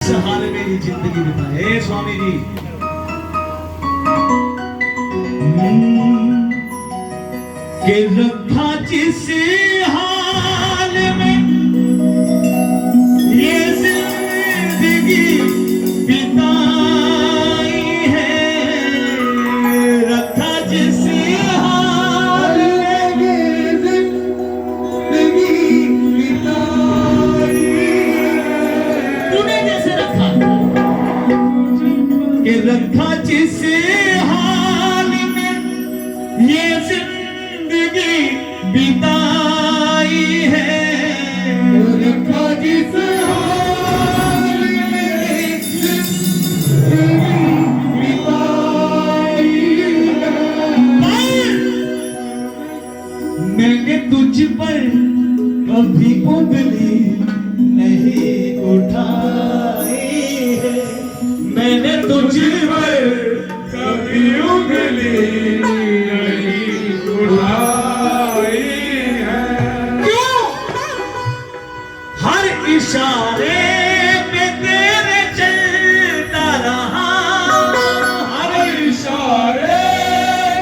किस हाल में ये जिंदगी बिताए। हे स्वामी जी के रखा जिस हाल में ये जिंदगी बिताई है, रखा जिस हाल में ये जिंदगी बिताई है, तूने जैसे रखा कि रखा जिस हाल में ये जिंदगी बिताई है, रखा जिस हाल में जिंदगी बिताई है। मैंने तुझ पर कभी उंगली नहीं उठाई है, मैंने तुझ पर कभी उंगली नहीं उठाई है। क्यों? हर इशारे पे तेरे चलता रहा, हर इशारे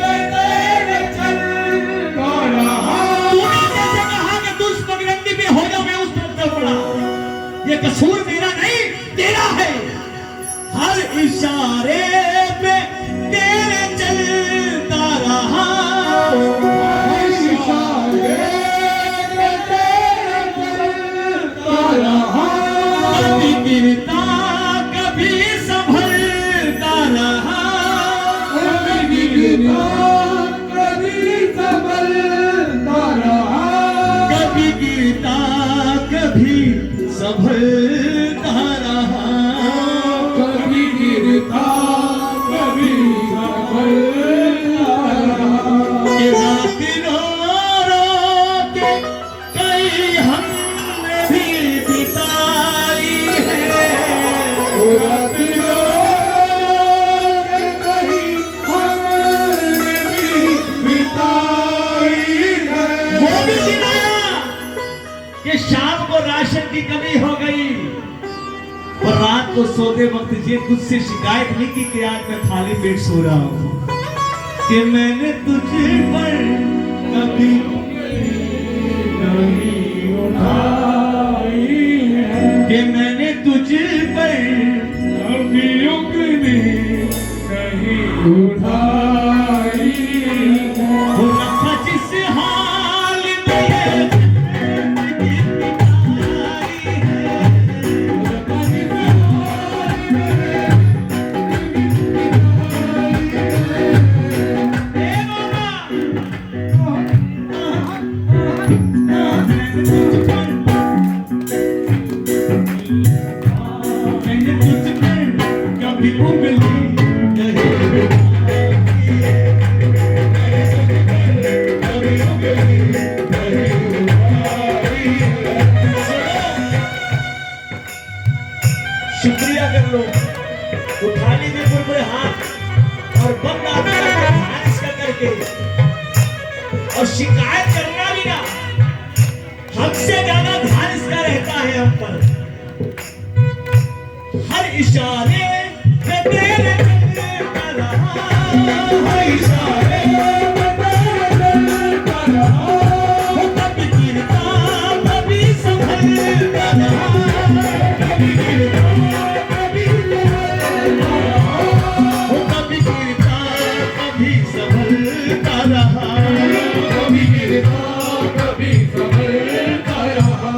पे तेरे चलता रहा। तूने जैसे कहा कि तू उस पगडंडी पे हो जा, मैं उस तरफ चल पड़ा। ये कसूर मेरा नहीं तेरा है। हर इशारे पे तेरे चलता रहा, हर इशारे पे तेरे चलता रहा। कभी गिरता कभी संभलता रहा, कभी गिरता कभी संभलता रहा, कभी गिरता कभी संभलता रहा, कभी गिरता कभी संभलता रहा। ये रात रो रो के कई हमने भी बिताई है, रात रो रो के कई हमने भी बिताई है। वो भी गिनाया कि शाम को राशन की कमी हो गई और रात को सोते वक्त ये तुझसे शिकायत नहीं की कि आज मैं खाली पेट सो रहा हूं, कि मैंने तुझे पर कभी नहीं उठाई है, कि मैंने तुझे पर कभी उंगली नहीं उठाई है। वो रखा जिस हाल में ये शुक्रिया कर लो, उठा लीजिए पूरे हाथ और बंद आदमी इसका करके, और शिकायत करना भी ना, हमसे ज्यादा ध्यान इसका रहता है हम पर। हर इशारे पे तेरे चलता रहा, हर इशारे पे तेरे चलता रहा, कभी गिरता कभी संभलता रहा, कभी गिरता कभी संभलता रहा, कभी गिरता कभी संभलता रहा, कभी गिरता कभी संभलता रहा।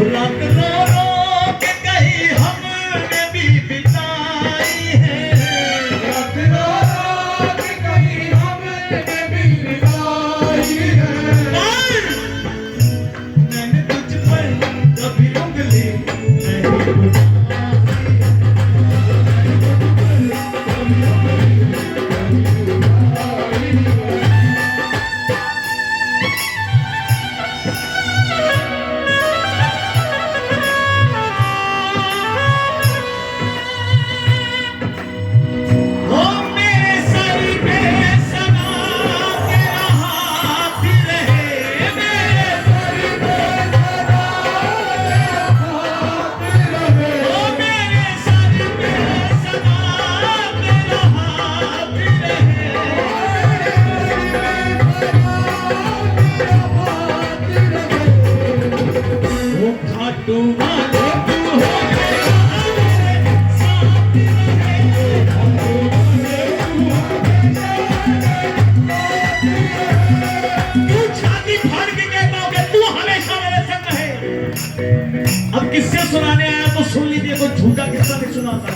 रात रो रो के कहीं हमने भी बिताई है, रात रो रो अब किससे सुनाने आया तो सुन लीजिए, कोई झूठा किस्सा नहीं सुनाता।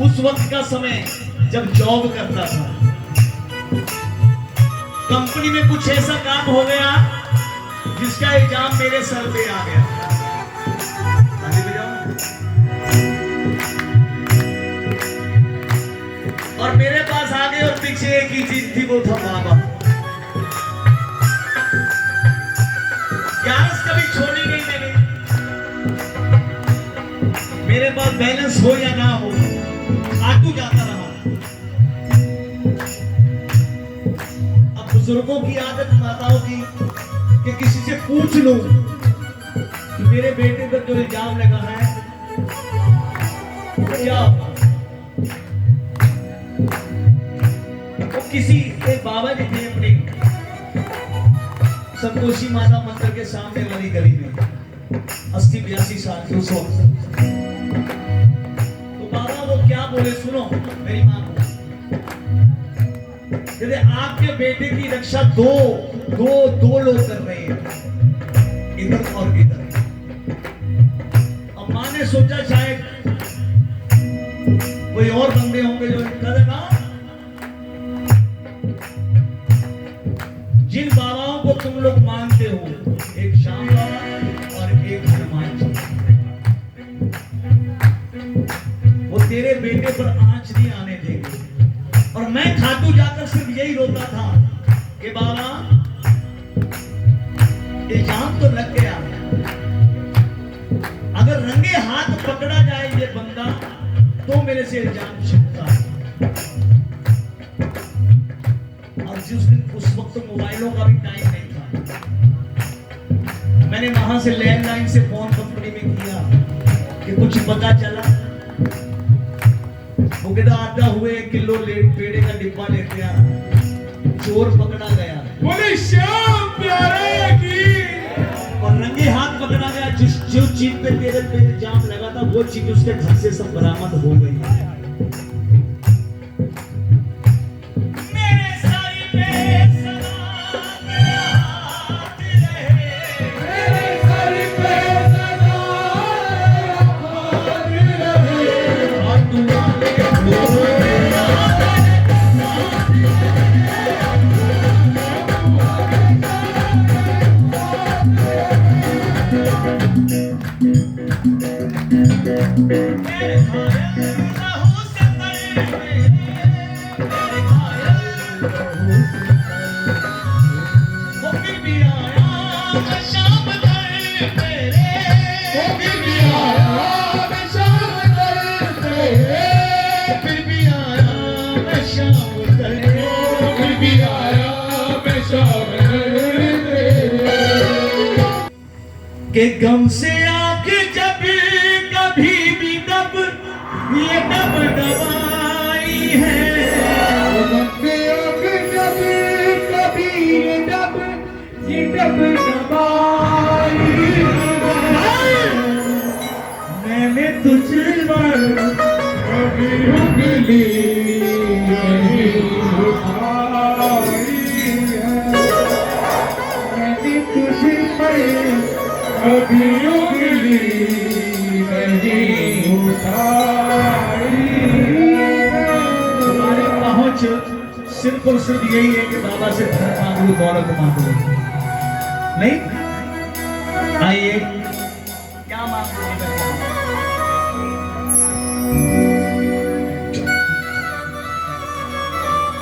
उस वक्त का समय जब जॉब करता था, कंपनी में कुछ ऐसा काम हो गया जिसका इल्जाम मेरे सर पे आ गया। और मेरे पास आ गए और पीछे एक ही चीज थी, वो था बाबा। ग्यारस कभी छोड़ी नहीं मैंने। मेरे पास बैलेंस हो या ना हो, आटू जाता रहा। अब बुजुर्गों की आदत, माताओं की, कि किसी से पूछ लो कि मेरे बेटे पर जो इल्जाम लगा है क्या। किसी एक बाबा जी थे अपने संतोषी माता मंदिर के सामने वाली गली में, 80-82 साल के उस वक्त। तो बाबा वो क्या बोले, सुनो मेरी माँ को, यदि आपके बेटे की रक्षा दो लोग कर रहे हैं, इधर और इधर। अब माँ ने सोचा शायद कोई और बंदे होंगे जो करेगा। जिन बाबाओं को तुम लोग मानते हो, एक श्याम बाबा और एक हनुमान जी, वो तेरे बेटे पर आंच नहीं आने देंगे। और मैं खाटू जाकर सिर्फ यही रोता था कि बाबा इल्जाम तो लग गया, अगर रंगे हाथ पकड़ा जाए ये बंदा तो मेरे से इल्जाम छिपता है। और जिस दिन, उस वक्त मोबाइलों का भी टाइम नहीं था, मैंने वहां से लैंडलाइन से फोन कंपनी में किया कि कुछ पता चला। वो कहता आता हुए 1 किलो पेड़े का डिब्बा लेते आ, चोर पकड़ा गया। बोले श्याम प्यारे की। और रंगे हाथ पकड़ा गया। जो चीज पे तेरे पे इल्जाम लगा था वो चीज उसके घर से सब बरामद हो गई। के गम से आके जब कभी भी दब, ये दब दबाई है। गम से आके जब कभी ये दब दबाई है। मैंने तुझ पर कभी उंगली नहीं उठाई है। मैंने तुझ पर कभी उंगली नहीं उठाई। तुम्हारी पहुंच सिर्फ और सिर्फ यही है कि बाबा से धन मांगो, दौलत मांगो, नहीं